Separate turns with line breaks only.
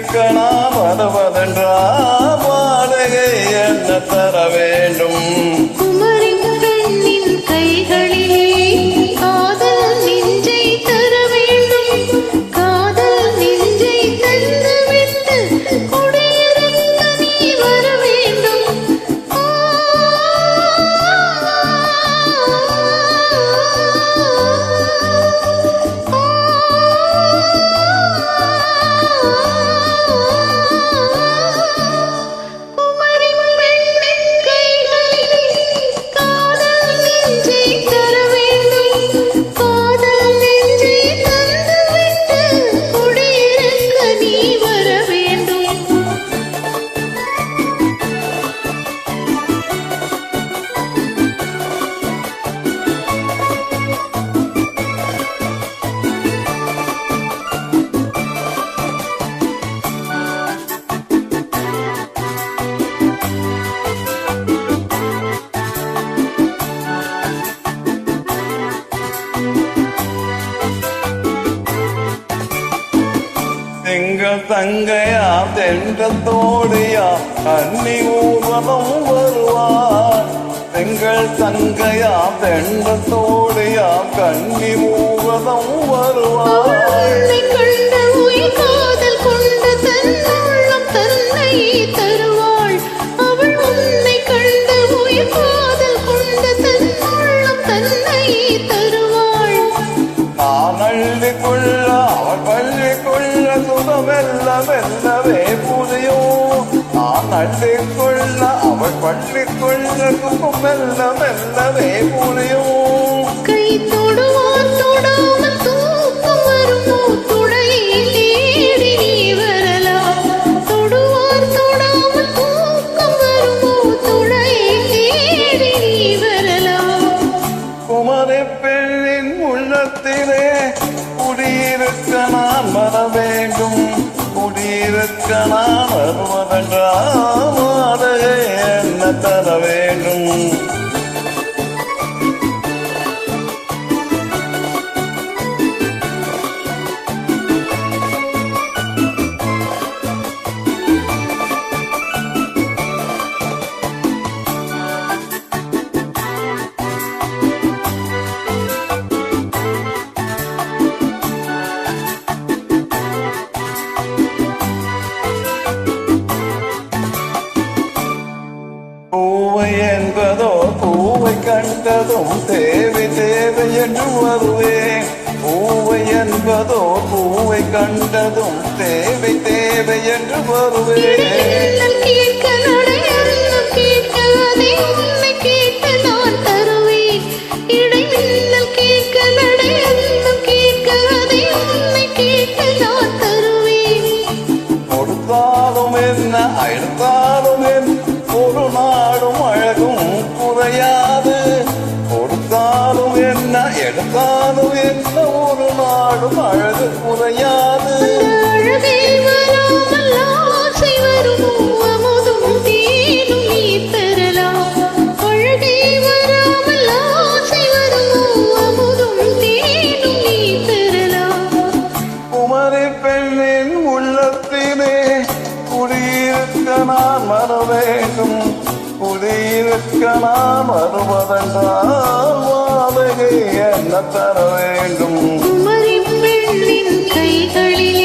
குடியிருக்க நாம் வருவதென்றால் வாடகை என்ன தர வேண்டும்? எங்கள் தங்கையா தென்றத்தோடியா கன்னி ஊர்வலம் வருவார். எங்கள் தங்கையா தென்றத்தோடியா கன்னி ஊர்வலம் வருவார். பள்ளிக்குள்ள அவள் பள்ளிக்குள்ள சுகமெல்ல மெல்லவே புரியும். நான் அள்ளிக்குள்ள அவள் பள்ளிக்குள்ள சுகமெல்ல மெல்லவே புரியும்.
கை தொடுவார் தொடாமல் தூக்கம் வருமோ துணையில் ஏறி நீ வரலாம். தொடுவார் தொடாமல் தூக்கம் வருமோ துணையில் ஏறி நீ வரலாம்.
குமரி பெண்ணின் உள்ளத்திலே குடியிருக்க நான் வர வேண்டும். குடியிருக்க நான் வருவதென்றால் வாடகை என்ன தர வேண்டும்? பூவை என்பதோ பூவை கண்டதும் தேவை தேவை என்று வருவேன். பூவை என்பதோ பூவை கண்டதும் தேவை தேவை என்று வருவேன். கொடுத்தாலும் என்ன அழுத்தாலும் என்ன ஒரு நாடும் அழகும் குறையாது. கொடுத்தாலும் என்ன எடுத்தாலும் என்ன ஒரு நாடும் அழகு குறையாது. குமரி பெண்ணின் உள்ளத்திலே குடியிருக்க நான் வர வேண்டும். குடியிருக்க நான் வருவதென்றால் வாடகை என்ன தர வேண்டும்?
குமரி பெண்ணின் கைகளில்